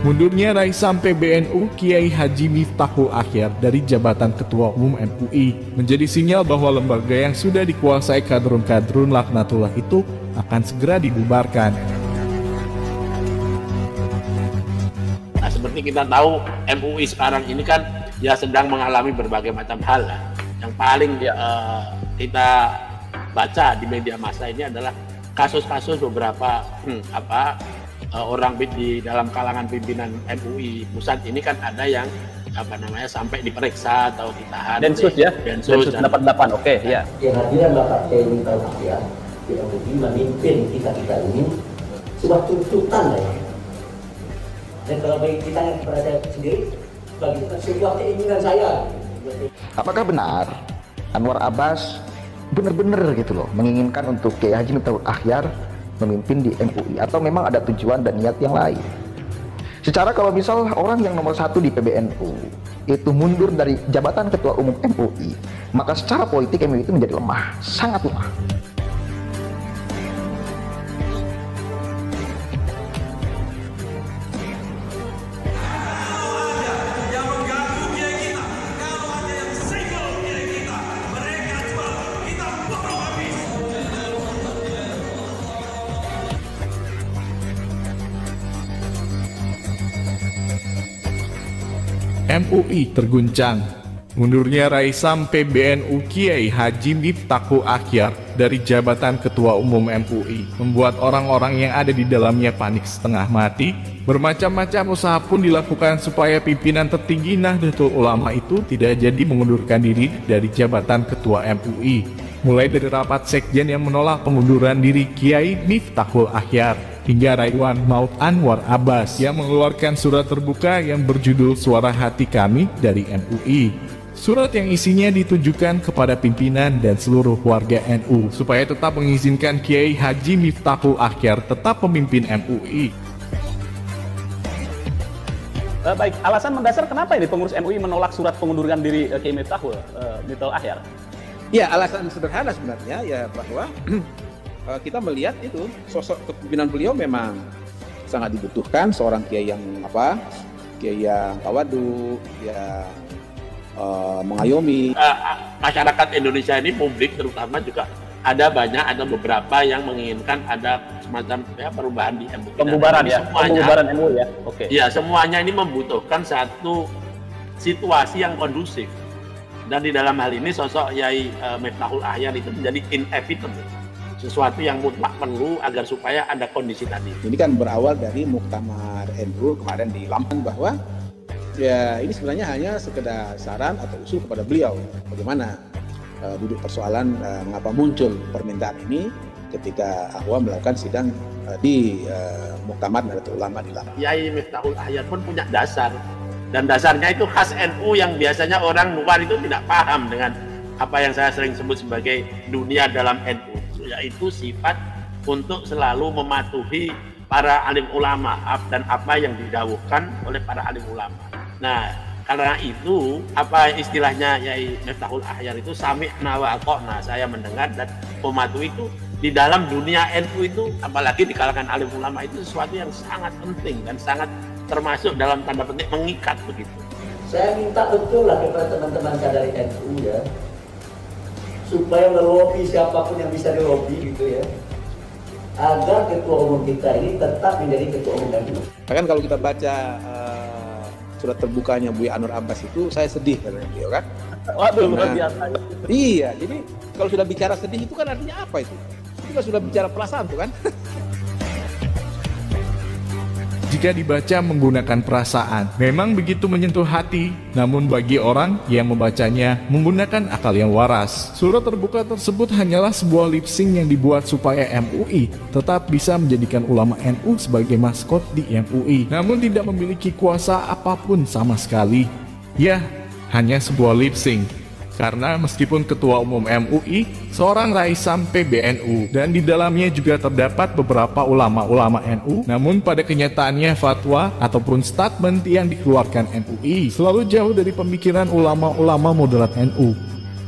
Mundurnya Raisam PBNU Kiai Haji Miftahul Akhyar dari jabatan Ketua Umum MUI menjadi sinyal bahwa lembaga yang sudah dikuasai kadrun-kadrun laknatullah itu akan segera dibubarkan. Nah, seperti kita tahu MUI sekarang ini kan ya sedang mengalami berbagai macam hal. Yang paling kita baca di media massa ini adalah kasus-kasus beberapa orang di dalam kalangan pimpinan MUI pusat ini kan ada yang sampai diperiksa atau ditahan. Densus ya? Densus 88, oke, ya. Kehadiran Bapak Kiai Miftahul Akhyar di MUI memimpin kita ini sebuah tuntutan ya. Dan kalau bagi kita yang berada sendiri, bagi kita sebuah keinginan saya. Apakah benar Anwar Abbas benar-benar gitu loh menginginkan untuk Kiai Haji Miftahul Akhyar memimpin di MUI, atau memang ada tujuan dan niat yang lain? Secara kalau misal orang yang nomor 1 di PBNU itu mundur dari jabatan Ketua Umum MUI, maka secara politik MUI itu menjadi lemah, sangat lemah. MUI terguncang. Mundurnya Raisam PBNU Kiai Haji Miftahul Akhyar dari jabatan Ketua Umum MUI membuat orang-orang yang ada di dalamnya panik setengah mati. Bermacam-macam usaha pun dilakukan supaya pimpinan tertinggi Nahdlatul Ulama itu tidak jadi mengundurkan diri dari jabatan Ketua MUI. Mulai dari rapat sekjen yang menolak pengunduran diri Kiai Miftahul Akhyar, hingga Ridwan Maut Anwar Abbas yang mengeluarkan surat terbuka yang berjudul Suara Hati Kami dari MUI. Surat yang isinya ditujukan kepada pimpinan dan seluruh warga NU supaya tetap mengizinkan Kiai Haji Miftahul Akhyar tetap pemimpin MUI. Baik, alasan mendasar kenapa ini pengurus MUI menolak surat pengunduran diri Kiai Miftahul Akhyar? Ya, alasan sederhana sebenarnya ya bahwa kita melihat itu sosok kepemimpinan beliau memang sangat dibutuhkan, seorang kiai yang kiai yang tawadu, yang mengayomi. Masyarakat Indonesia ini, publik terutama, juga ada beberapa yang menginginkan ada semacam perubahan di MUI. Pembubaran MUI ya. Oke. Ya, semuanya ini membutuhkan satu situasi yang kondusif. Dan di dalam hal ini sosok Kiai Miftahul Akhyar itu menjadi inevitable. Sesuatu yang mutlak perlu agar supaya ada kondisi tadi. Ini kan berawal dari Muktamar NU kemarin di Lampung, bahwa ya ini sebenarnya hanya sekedar saran atau usul kepada beliau bagaimana duduk persoalan mengapa muncul permintaan ini ketika Ahwa melakukan sidang di Muktamar Nahdlatul Ulama di Lampung. Kiai Miftahul Akhyar pun punya dasar, dan dasarnya itu khas NU yang biasanya orang luar itu tidak paham dengan apa yang saya sering sebut sebagai dunia dalam NU, yaitu sifat untuk selalu mematuhi para alim ulama dan apa yang didhawuhkan oleh para alim ulama. Nah, karena itu apa istilahnya Kiai Miftahul Akhyar itu sami'na wa ata'na, saya mendengar dan mematuhi. Itu di dalam dunia NU itu, apalagi di kalangan alim ulama, itu sesuatu yang sangat penting dan sangat termasuk dalam tanda petik mengikat begitu. Saya minta betul lah kepada teman-teman dari NU ya, supaya melobi siapapun yang bisa dilobi gitu ya, agar ketua umum kita ini tetap menjadi ketua umum MUI. Bahkan kalau kita baca surat terbukanya Buya Anwar Abbas itu, saya sedih karena beliau kan. Waduh, luar biasa. Iya, jadi kalau sudah bicara sedih itu kan artinya apa itu? Itu kan sudah bicara perasaan tuh kan. Jika dibaca menggunakan perasaan, memang begitu menyentuh hati. Namun bagi orang yang membacanya menggunakan akal yang waras, surat terbuka tersebut hanyalah sebuah lip sync yang dibuat supaya MUI tetap bisa menjadikan ulama NU sebagai maskot di MUI, namun tidak memiliki kuasa apapun sama sekali. Ya, hanya sebuah lip sync. Karena meskipun Ketua Umum MUI seorang Raisam PBNU dan di dalamnya juga terdapat beberapa ulama-ulama NU, namun pada kenyataannya fatwa ataupun statement yang dikeluarkan MUI selalu jauh dari pemikiran ulama-ulama moderat NU.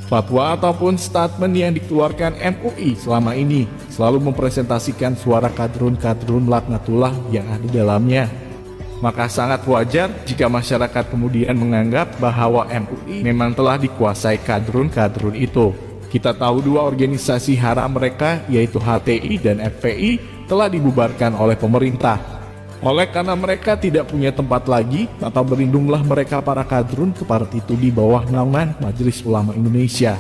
Fatwa ataupun statement yang dikeluarkan MUI selama ini selalu mempresentasikan suara kadrun-kadrun laknatullah yang ada di dalamnya. Maka sangat wajar jika masyarakat kemudian menganggap bahwa MUI memang telah dikuasai kadrun-kadrun itu. Kita tahu dua organisasi haram mereka yaitu HTI dan FPI telah dibubarkan oleh pemerintah. Oleh karena mereka tidak punya tempat lagi, maka berlindunglah mereka para kadrun seperti itu di bawah naungan Majelis Ulama Indonesia.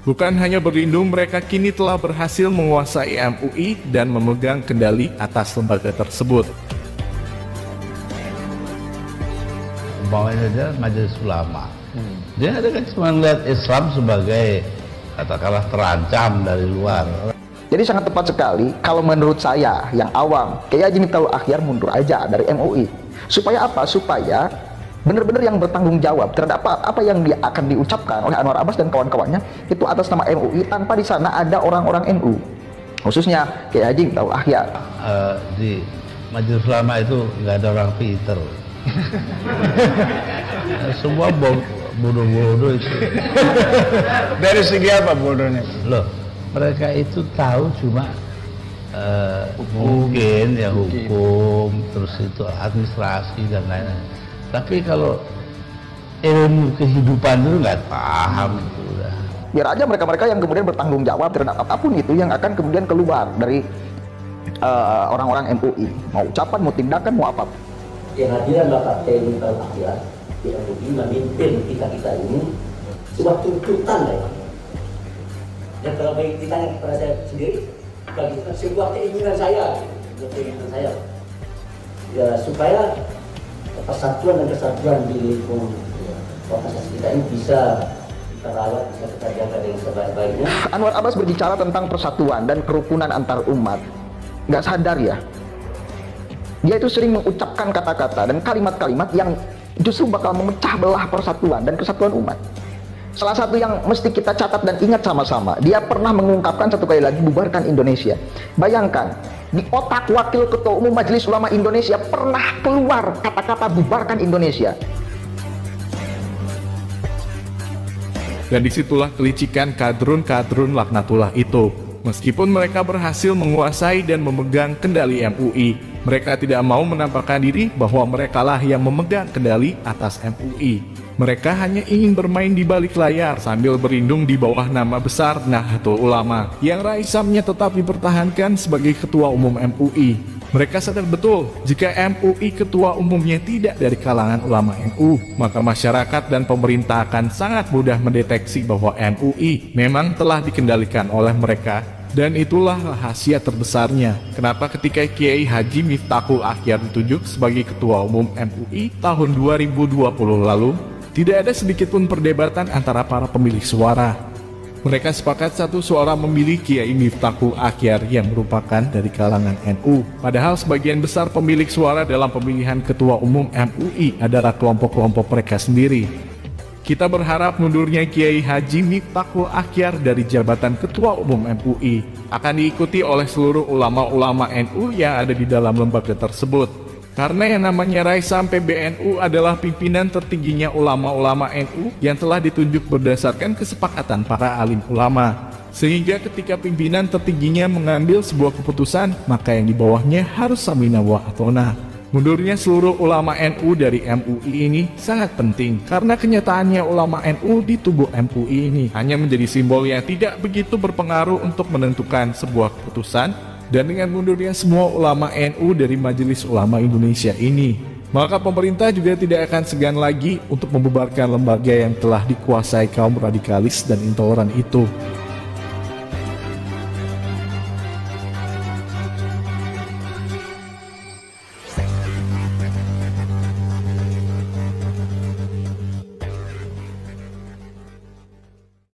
Bukan hanya berlindung, mereka kini telah berhasil menguasai MUI dan memegang kendali atas lembaga tersebut. Umpamanya saja Majelis Ulama, dia ada kan cuma melihat Islam sebagai katakanlah terancam dari luar. Jadi sangat tepat sekali kalau menurut saya yang awam, Kiai Haji Miftahul Akhyar mundur aja dari MUI. Supaya apa? Supaya benar-benar yang bertanggung jawab terhadap apa yang dia akan diucapkan oleh Anwar Abbas dan kawan-kawannya itu atas nama MUI tanpa di sana ada orang-orang NU. Khususnya Kiai Haji Miftahul Akhyar. Di Majelis Ulama itu nggak ada orang pinter. Semua bodoh-bodoh itu. Dari segi apa bodohnya? Loh, mereka itu tahu cuma mungkin ya hukum, terus itu administrasi dan lain-lain. Tapi kalau ilmu kehidupan itu nggak paham itu udah. Biar aja mereka-mereka yang kemudian bertanggung jawab terhadap apapun itu yang akan kemudian keluar dari orang-orang MUI, mau ucapan, mau tindakan, mau apapun. Kehadiran Bapak Kiai Miftahul Akhyar di MUI memimpin kita ini sebuah tuntutan ya. Dan kalau bagi ditanya kepada saya sendiri, bagi sebuah keinginan saya, ya supaya persatuan dan kesatuan di lingkungan organisasi kita ini bisa kita rawat, bisa kita jaga dengan sebaik-baiknya. Anwar Abbas berbicara tentang persatuan dan kerukunan antar umat, nggak sadar ya. Dia itu sering mengucapkan kata-kata dan kalimat-kalimat yang justru bakal memecah belah persatuan dan kesatuan umat. Salah satu yang mesti kita catat dan ingat sama-sama, dia pernah mengungkapkan satu kali lagi bubarkan Indonesia. Bayangkan, di otak Wakil Ketua Umum Majelis Ulama Indonesia pernah keluar kata-kata bubarkan Indonesia. Dan disitulah kelicikan kadrun-kadrun laknatullah itu. Meskipun mereka berhasil menguasai dan memegang kendali MUI, mereka tidak mau menampakkan diri bahwa merekalah yang memegang kendali atas MUI. Mereka hanya ingin bermain di balik layar sambil berlindung di bawah nama besar Nahdlatul Ulama, yang raisamnya tetap dipertahankan sebagai ketua umum MUI. Mereka sadar betul, jika MUI ketua umumnya tidak dari kalangan ulama NU, maka masyarakat dan pemerintah akan sangat mudah mendeteksi bahwa MUI memang telah dikendalikan oleh mereka. Dan itulah rahasia terbesarnya, kenapa ketika Kiai Haji Miftahul Akhyar ditunjuk sebagai ketua umum MUI tahun 2020 lalu, tidak ada sedikitpun perdebatan antara para pemilik suara. Mereka sepakat satu suara memilih Kiai Miftahul Akhyar yang merupakan dari kalangan NU. Padahal sebagian besar pemilik suara dalam pemilihan ketua umum MUI adalah kelompok-kelompok mereka sendiri. Kita berharap mundurnya Kiai Haji Miftahul Akhyar dari jabatan ketua umum MUI akan diikuti oleh seluruh ulama-ulama NU yang ada di dalam lembaga tersebut. Karena yang namanya Raisam PBNU adalah pimpinan tertingginya ulama-ulama NU yang telah ditunjuk berdasarkan kesepakatan para alim ulama. Sehingga ketika pimpinan tertingginya mengambil sebuah keputusan, maka yang di bawahnya harus samina wa atona. Mundurnya seluruh ulama NU dari MUI ini sangat penting karena kenyataannya ulama NU di tubuh MUI ini hanya menjadi simbol yang tidak begitu berpengaruh untuk menentukan sebuah keputusan. Dan dengan mundurnya semua ulama NU dari Majelis Ulama Indonesia ini, maka pemerintah juga tidak akan segan lagi untuk membubarkan lembaga yang telah dikuasai kaum radikalis dan intoleran itu.